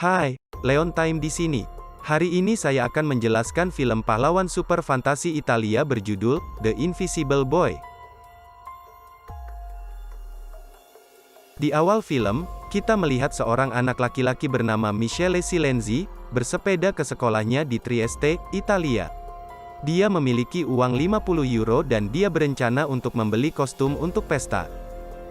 Hai, Leontime di sini. Hari ini saya akan menjelaskan film pahlawan super fantasi Italia berjudul The Invisible Boy. Di awal film, kita melihat seorang anak laki-laki bernama Michele Silenzi, bersepeda ke sekolahnya di Trieste, Italia. Dia memiliki uang 50 euro dan dia berencana untuk membeli kostum untuk pesta.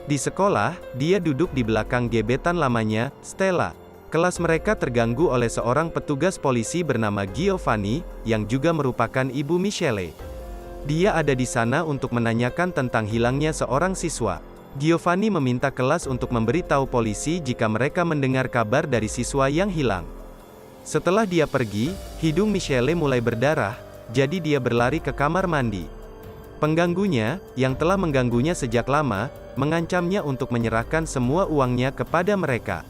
Di sekolah, dia duduk di belakang gebetan lamanya, Stella. Kelas mereka terganggu oleh seorang petugas polisi bernama Giovanni, yang juga merupakan ibu Michele. Dia ada di sana untuk menanyakan tentang hilangnya seorang siswa. Giovanni meminta kelas untuk memberitahu polisi jika mereka mendengar kabar dari siswa yang hilang. Setelah dia pergi, hidung Michele mulai berdarah, jadi dia berlari ke kamar mandi. Pengganggunya, yang telah mengganggunya sejak lama, mengancamnya untuk menyerahkan semua uangnya kepada mereka.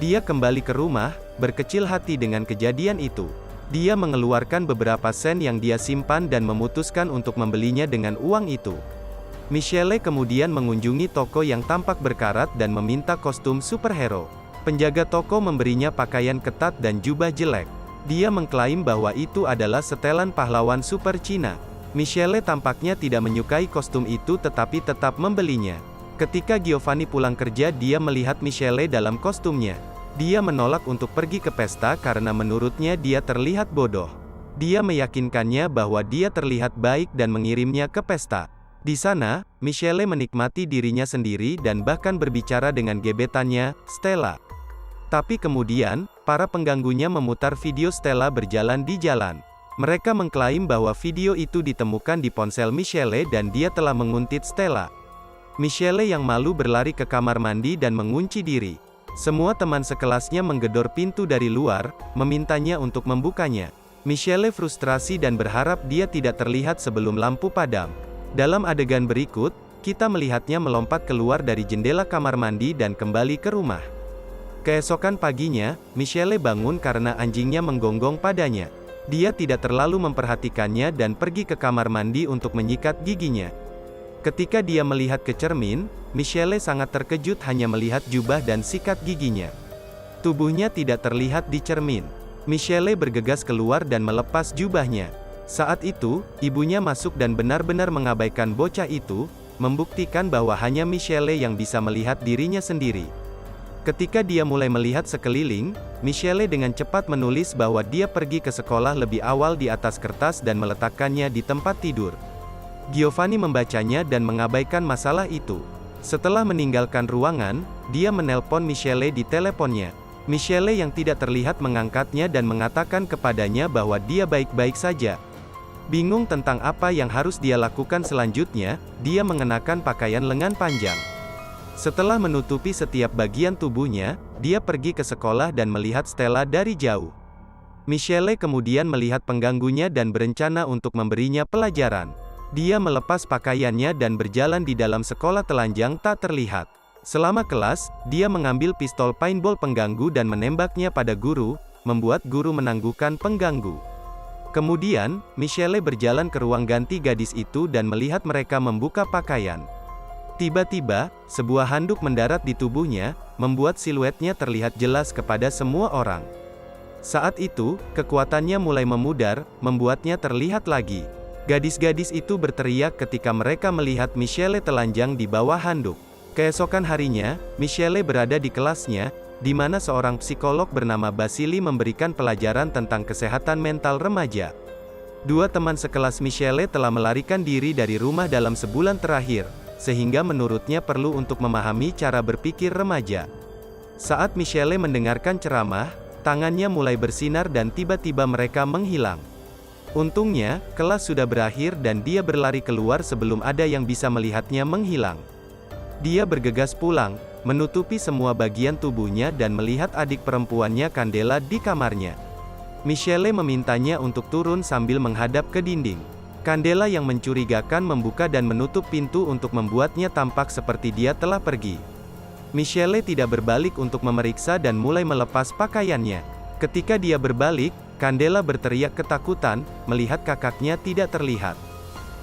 Dia kembali ke rumah, berkecil hati dengan kejadian itu. Dia mengeluarkan beberapa sen yang dia simpan dan memutuskan untuk membelinya dengan uang itu. Michele kemudian mengunjungi toko yang tampak berkarat dan meminta kostum superhero. Penjaga toko memberinya pakaian ketat dan jubah jelek. Dia mengklaim bahwa itu adalah setelan pahlawan super Cina. Michele tampaknya tidak menyukai kostum itu tetapi tetap membelinya. Ketika Giovanni pulang kerja, dia melihat Michele dalam kostumnya. Dia menolak untuk pergi ke pesta karena menurutnya dia terlihat bodoh. Dia meyakinkannya bahwa dia terlihat baik dan mengirimnya ke pesta. Di sana, Michele menikmati dirinya sendiri dan bahkan berbicara dengan gebetannya, Stella. Tapi kemudian, para pengganggunya memutar video Stella berjalan di jalan. Mereka mengklaim bahwa video itu ditemukan di ponsel Michele dan dia telah menguntit Stella. Michele yang malu berlari ke kamar mandi dan mengunci diri. Semua teman sekelasnya menggedor pintu dari luar, memintanya untuk membukanya. Michele frustrasi dan berharap dia tidak terlihat sebelum lampu padam. Dalam adegan berikut, kita melihatnya melompat keluar dari jendela kamar mandi dan kembali ke rumah. Keesokan paginya, Michele bangun karena anjingnya menggonggong padanya. Dia tidak terlalu memperhatikannya dan pergi ke kamar mandi untuk menyikat giginya. Ketika dia melihat ke cermin, Michele sangat terkejut hanya melihat jubah dan sikat giginya. Tubuhnya tidak terlihat di cermin. Michele bergegas keluar dan melepas jubahnya. Saat itu, ibunya masuk dan benar-benar mengabaikan bocah itu, membuktikan bahwa hanya Michele yang bisa melihat dirinya sendiri. Ketika dia mulai melihat sekeliling, Michele dengan cepat menulis bahwa dia pergi ke sekolah lebih awal di atas kertas dan meletakkannya di tempat tidur. Giovanni membacanya dan mengabaikan masalah itu. Setelah meninggalkan ruangan, dia menelpon Michele di teleponnya. Michele yang tidak terlihat mengangkatnya dan mengatakan kepadanya bahwa dia baik-baik saja. Bingung tentang apa yang harus dia lakukan selanjutnya, dia mengenakan pakaian lengan panjang. Setelah menutupi setiap bagian tubuhnya, dia pergi ke sekolah dan melihat Stella dari jauh. Michele kemudian melihat pengganggunya dan berencana untuk memberinya pelajaran. Dia melepas pakaiannya dan berjalan di dalam sekolah telanjang tak terlihat. Selama kelas, dia mengambil pistol paintball pengganggu dan menembaknya pada guru, membuat guru menangguhkan pengganggu. Kemudian, Michele berjalan ke ruang ganti gadis itu dan melihat mereka membuka pakaian. Tiba-tiba, sebuah handuk mendarat di tubuhnya, membuat siluetnya terlihat jelas kepada semua orang. Saat itu, kekuatannya mulai memudar, membuatnya terlihat lagi. Gadis-gadis itu berteriak ketika mereka melihat Michele telanjang di bawah handuk. Keesokan harinya, Michele berada di kelasnya, di mana seorang psikolog bernama Basili memberikan pelajaran tentang kesehatan mental remaja. Dua teman sekelas Michele telah melarikan diri dari rumah dalam sebulan terakhir, sehingga menurutnya perlu untuk memahami cara berpikir remaja. Saat Michele mendengarkan ceramah, tangannya mulai bersinar dan tiba-tiba mereka menghilang. Untungnya, kelas sudah berakhir dan dia berlari keluar sebelum ada yang bisa melihatnya menghilang. Dia bergegas pulang, menutupi semua bagian tubuhnya dan melihat adik perempuannya Candela di kamarnya. Michele memintanya untuk turun sambil menghadap ke dinding. Candela yang mencurigakan membuka dan menutup pintu untuk membuatnya tampak seperti dia telah pergi. Michele tidak berbalik untuk memeriksa dan mulai melepas pakaiannya. Ketika dia berbalik, Candela berteriak ketakutan, melihat kakaknya tidak terlihat.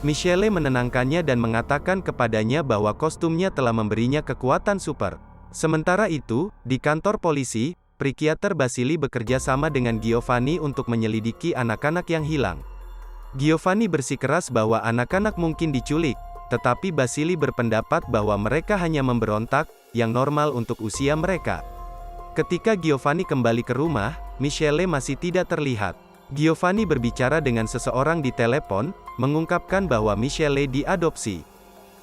Michele menenangkannya dan mengatakan kepadanya bahwa kostumnya telah memberinya kekuatan super. Sementara itu, di kantor polisi, psikiater Basili bekerja sama dengan Giovanni untuk menyelidiki anak-anak yang hilang. Giovanni bersikeras bahwa anak-anak mungkin diculik, tetapi Basili berpendapat bahwa mereka hanya memberontak, yang normal untuk usia mereka. Ketika Giovanni kembali ke rumah, Michele masih tidak terlihat. Giovanni berbicara dengan seseorang di telepon, mengungkapkan bahwa Michele diadopsi.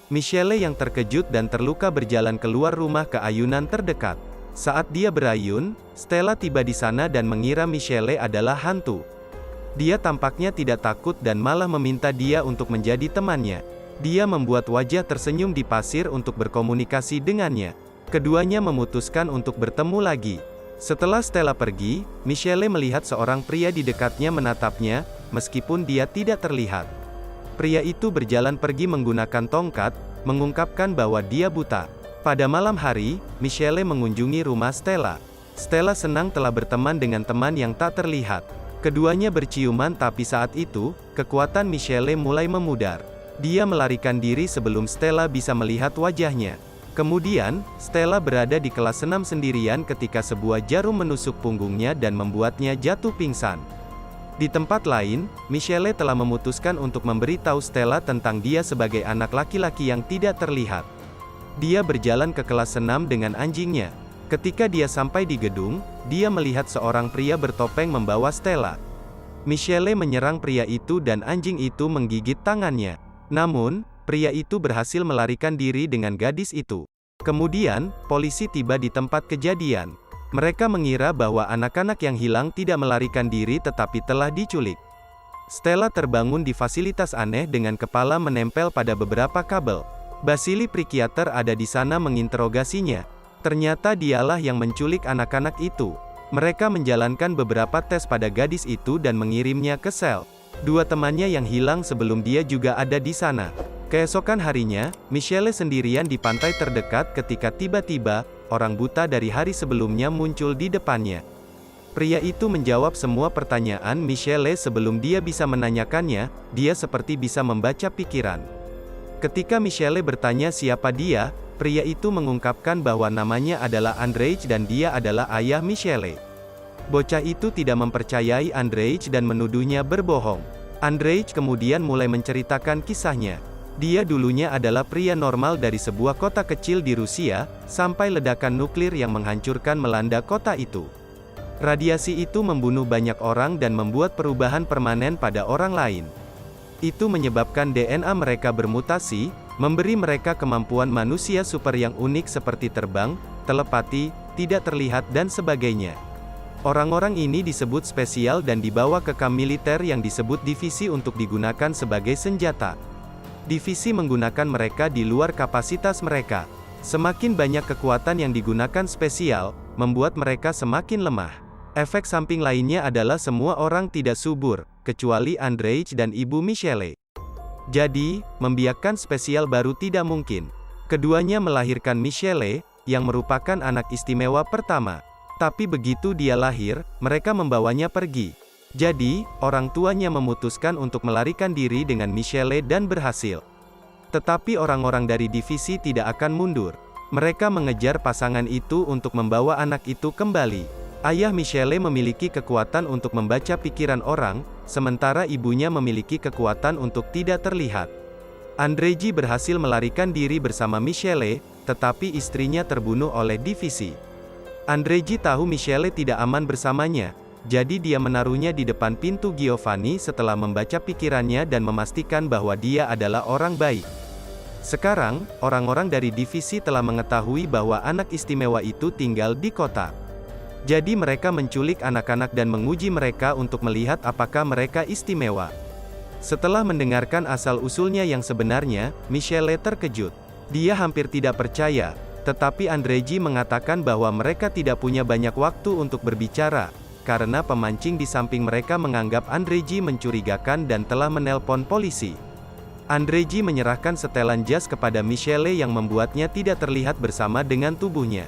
Michele yang terkejut dan terluka berjalan keluar rumah ke ayunan terdekat. Saat dia berayun, Stella tiba di sana dan mengira Michele adalah hantu. Dia tampaknya tidak takut dan malah meminta dia untuk menjadi temannya. Dia membuat wajah tersenyum di pasir untuk berkomunikasi dengannya. Keduanya memutuskan untuk bertemu lagi. Setelah Stella pergi, Michele melihat seorang pria di dekatnya menatapnya, meskipun dia tidak terlihat. Pria itu berjalan pergi menggunakan tongkat, mengungkapkan bahwa dia buta. Pada malam hari, Michele mengunjungi rumah Stella. Stella senang telah berteman dengan teman yang tak terlihat. Keduanya berciuman tapi saat itu, kekuatan Michele mulai memudar. Dia melarikan diri sebelum Stella bisa melihat wajahnya. Kemudian, Stella berada di kelas senam sendirian ketika sebuah jarum menusuk punggungnya dan membuatnya jatuh pingsan. Di tempat lain, Michele telah memutuskan untuk memberitahu Stella tentang dia sebagai anak laki-laki yang tidak terlihat. Dia berjalan ke kelas senam dengan anjingnya. Ketika dia sampai di gedung, dia melihat seorang pria bertopeng membawa Stella. Michele menyerang pria itu dan anjing itu menggigit tangannya. Namun, pria itu berhasil melarikan diri dengan gadis itu. Kemudian, polisi tiba di tempat kejadian. Mereka mengira bahwa anak-anak yang hilang tidak melarikan diri tetapi telah diculik. Stella terbangun di fasilitas aneh dengan kepala menempel pada beberapa kabel. Basili psikiater ada di sana menginterogasinya. Ternyata dialah yang menculik anak-anak itu. Mereka menjalankan beberapa tes pada gadis itu dan mengirimnya ke sel. Dua temannya yang hilang sebelum dia juga ada di sana. Keesokan harinya, Michele sendirian di pantai terdekat ketika tiba-tiba, orang buta dari hari sebelumnya muncul di depannya. Pria itu menjawab semua pertanyaan Michele sebelum dia bisa menanyakannya, dia seperti bisa membaca pikiran. Ketika Michele bertanya siapa dia, pria itu mengungkapkan bahwa namanya adalah Andrzej dan dia adalah ayah Michele. Bocah itu tidak mempercayai Andrzej dan menuduhnya berbohong. Andrzej kemudian mulai menceritakan kisahnya. Dia dulunya adalah pria normal dari sebuah kota kecil di Rusia, sampai ledakan nuklir yang menghancurkan melanda kota itu. Radiasi itu membunuh banyak orang dan membuat perubahan permanen pada orang lain. Itu menyebabkan DNA mereka bermutasi, memberi mereka kemampuan manusia super yang unik seperti terbang, telepati, tidak terlihat dan sebagainya. Orang-orang ini disebut spesial dan dibawa ke kamp militer yang disebut divisi untuk digunakan sebagai senjata. Divisi menggunakan mereka di luar kapasitas mereka. Semakin banyak kekuatan yang digunakan spesial, membuat mereka semakin lemah. Efek samping lainnya adalah semua orang tidak subur, kecuali Andrzej dan ibu Michele. Jadi, membiarkan spesial baru tidak mungkin. Keduanya melahirkan Michele, yang merupakan anak istimewa pertama. Tapi begitu dia lahir, mereka membawanya pergi. Jadi, orang tuanya memutuskan untuk melarikan diri dengan Michele dan berhasil. Tetapi orang-orang dari divisi tidak akan mundur. Mereka mengejar pasangan itu untuk membawa anak itu kembali. Ayah Michele memiliki kekuatan untuk membaca pikiran orang, sementara ibunya memiliki kekuatan untuk tidak terlihat. Andrzej berhasil melarikan diri bersama Michele, tetapi istrinya terbunuh oleh divisi. Andrzej tahu Michele tidak aman bersamanya, jadi dia menaruhnya di depan pintu Giovanni setelah membaca pikirannya dan memastikan bahwa dia adalah orang baik. Sekarang, orang-orang dari divisi telah mengetahui bahwa anak istimewa itu tinggal di kota. Jadi mereka menculik anak-anak dan menguji mereka untuk melihat apakah mereka istimewa. Setelah mendengarkan asal-usulnya yang sebenarnya, Michele terkejut. Dia hampir tidak percaya, tetapi Andrzej mengatakan bahwa mereka tidak punya banyak waktu untuk berbicara, karena pemancing di samping mereka menganggap Andrzej mencurigakan dan telah menelpon polisi. Andrzej menyerahkan setelan jas kepada Michele yang membuatnya tidak terlihat bersama dengan tubuhnya.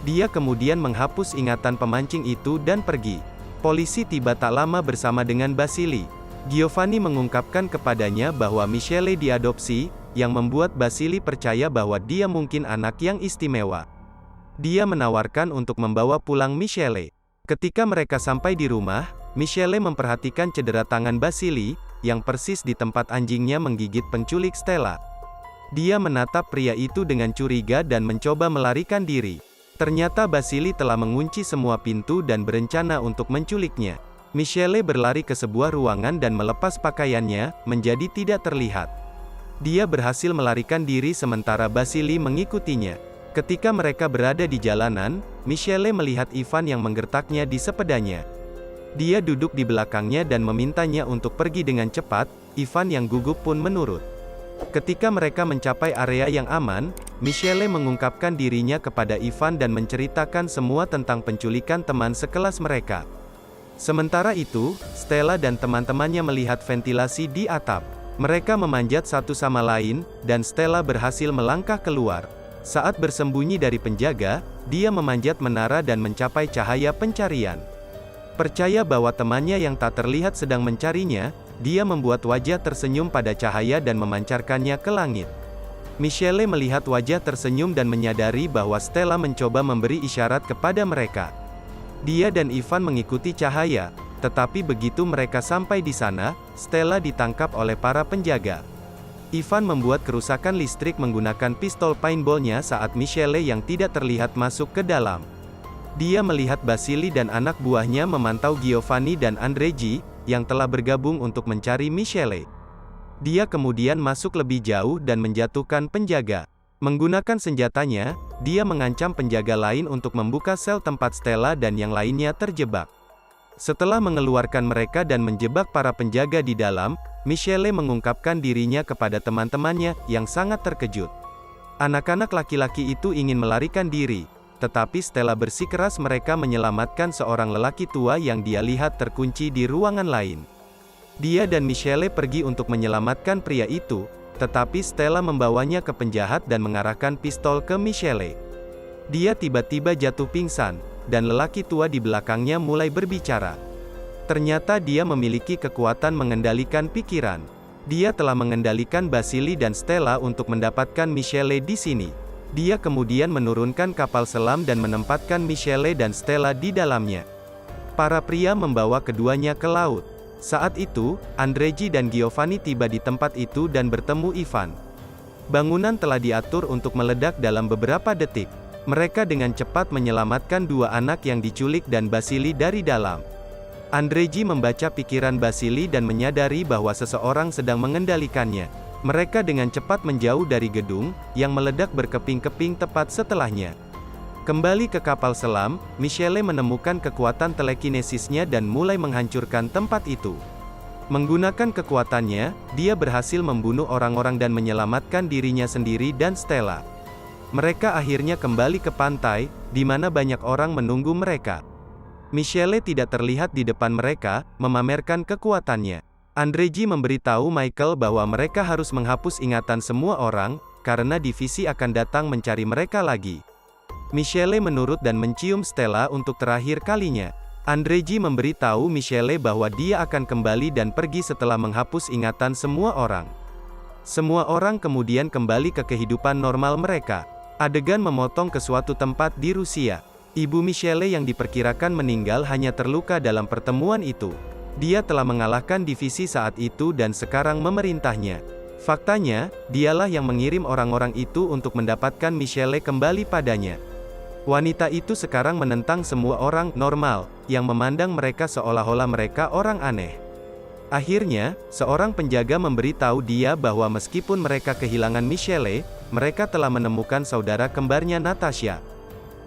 Dia kemudian menghapus ingatan pemancing itu dan pergi. Polisi tiba tak lama bersama dengan Basili. Giovanni mengungkapkan kepadanya bahwa Michele diadopsi, yang membuat Basili percaya bahwa dia mungkin anak yang istimewa. Dia menawarkan untuk membawa pulang Michelle. Ketika mereka sampai di rumah, Michelle memperhatikan cedera tangan Basili, yang persis di tempat anjingnya menggigit penculik Stella. Dia menatap pria itu dengan curiga dan mencoba melarikan diri. Ternyata Basili telah mengunci semua pintu dan berencana untuk menculiknya. Michelle berlari ke sebuah ruangan dan melepas pakaiannya, menjadi tidak terlihat. Dia berhasil melarikan diri sementara Basili mengikutinya. Ketika mereka berada di jalanan, Michelle melihat Ivan yang menggertaknya di sepedanya. Dia duduk di belakangnya dan memintanya untuk pergi dengan cepat. Ivan yang gugup pun menurut. Ketika mereka mencapai area yang aman, Michelle mengungkapkan dirinya kepada Ivan dan menceritakan semua tentang penculikan teman sekelas mereka. Sementara itu, Stella dan teman-temannya melihat ventilasi di atap. Mereka memanjat satu sama lain, dan Stella berhasil melangkah keluar. Saat bersembunyi dari penjaga, dia memanjat menara dan mencapai cahaya pencarian. Percaya bahwa temannya yang tak terlihat sedang mencarinya, dia membuat wajah tersenyum pada cahaya dan memancarkannya ke langit. Michelle melihat wajah tersenyum dan menyadari bahwa Stella mencoba memberi isyarat kepada mereka. Dia dan Ivan mengikuti cahaya, tetapi begitu mereka sampai di sana, Stella ditangkap oleh para penjaga. Ivan membuat kerusakan listrik menggunakan pistol paintball-nya saat Michelle yang tidak terlihat masuk ke dalam. Dia melihat Basili dan anak buahnya memantau Giovanni dan Andrei, yang telah bergabung untuk mencari Michelle. Dia kemudian masuk lebih jauh dan menjatuhkan penjaga. Menggunakan senjatanya, dia mengancam penjaga lain untuk membuka sel tempat Stella dan yang lainnya terjebak. Setelah mengeluarkan mereka dan menjebak para penjaga di dalam, Michelle mengungkapkan dirinya kepada teman-temannya, yang sangat terkejut. Anak-anak laki-laki itu ingin melarikan diri, tetapi Stella bersikeras mereka menyelamatkan seorang lelaki tua yang dia lihat terkunci di ruangan lain. Dia dan Michelle pergi untuk menyelamatkan pria itu, tetapi Stella membawanya ke penjahat dan mengarahkan pistol ke Michelle. Dia tiba-tiba jatuh pingsan, dan lelaki tua di belakangnya mulai berbicara. Ternyata dia memiliki kekuatan mengendalikan pikiran. Dia telah mengendalikan Basili dan Stella untuk mendapatkan Michelle di sini. Dia kemudian menurunkan kapal selam dan menempatkan Michelle dan Stella di dalamnya. Para pria membawa keduanya ke laut. Saat itu, Andrei dan Giovanni tiba di tempat itu dan bertemu Ivan. Bangunan telah diatur untuk meledak dalam beberapa detik. Mereka dengan cepat menyelamatkan dua anak yang diculik dan Basili dari dalam. Andrei membaca pikiran Basili dan menyadari bahwa seseorang sedang mengendalikannya. Mereka dengan cepat menjauh dari gedung, yang meledak berkeping-keping tepat setelahnya. Kembali ke kapal selam, Michelle menemukan kekuatan telekinesisnya dan mulai menghancurkan tempat itu. Menggunakan kekuatannya, dia berhasil membunuh orang-orang dan menyelamatkan dirinya sendiri dan Stella. Mereka akhirnya kembali ke pantai, di mana banyak orang menunggu mereka. Michelle tidak terlihat di depan mereka, memamerkan kekuatannya. Andrei memberitahu Michael bahwa mereka harus menghapus ingatan semua orang, karena divisi akan datang mencari mereka lagi. Michelle menurut dan mencium Stella untuk terakhir kalinya. Andrei memberitahu Michelle bahwa dia akan kembali dan pergi setelah menghapus ingatan semua orang. Semua orang kemudian kembali ke kehidupan normal mereka. Adegan memotong ke suatu tempat di Rusia. Ibu Michelle yang diperkirakan meninggal hanya terluka dalam pertemuan itu. Dia telah mengalahkan divisi saat itu dan sekarang memerintahnya. Faktanya, dialah yang mengirim orang-orang itu untuk mendapatkan Michelle kembali padanya. Wanita itu sekarang menentang semua orang normal, yang memandang mereka seolah-olah mereka orang aneh. Akhirnya, seorang penjaga memberitahu dia bahwa meskipun mereka kehilangan Michelle, mereka telah menemukan saudara kembarnya Natasha.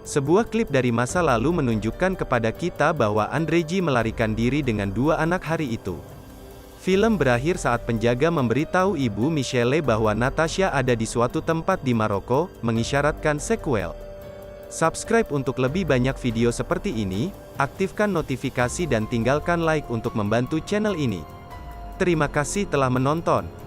Sebuah klip dari masa lalu menunjukkan kepada kita bahwa Andrei melarikan diri dengan dua anak hari itu. Film berakhir saat penjaga memberitahu ibu Michelle bahwa Natasha ada di suatu tempat di Maroko, mengisyaratkan sequel. Subscribe untuk lebih banyak video seperti ini, aktifkan notifikasi dan tinggalkan like untuk membantu channel ini. Terima kasih telah menonton.